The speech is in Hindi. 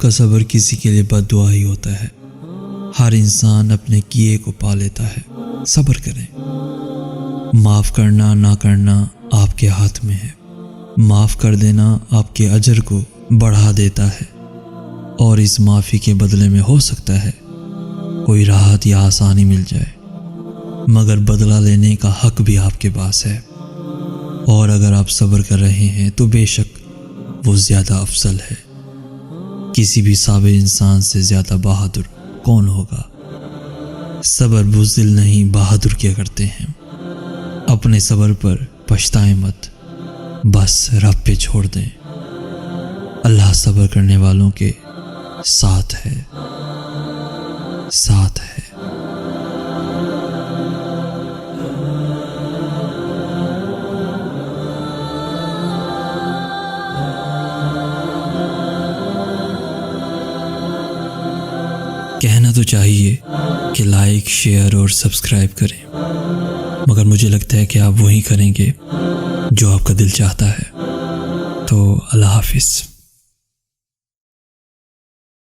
आपका सब्र किसी के लिए बद्दुआ ही होता है। हर इंसान अपने किए को पा लेता है। सब्र करें। माफ़ करना ना करना आपके हाथ में है। माफ़ कर देना आपके अजर को बढ़ा देता है और इस माफ़ी के बदले में हो सकता है कोई राहत या आसानी मिल जाए, मगर बदला लेने का हक भी आपके पास है। और अगर आप सब्र कर रहे हैं तो बेशक वो ज़्यादा अफजल है। किसी भी साबिर इंसान से ज़्यादा बहादुर कौन होगा। सब्र बुज़दिल नहीं बहादुर क्या करते हैं। अपने सब्र पर पछताएं मत, बस रब पे छोड़ दें। अल्लाह सब्र करने वालों के साथ है, साथ है। कहना तो चाहिए कि लाइक, शेयर और सब्सक्राइब करें, मगर मुझे लगता है कि आप वही करेंगे जो आपका दिल चाहता है। तो अल्लाह हाफिज़।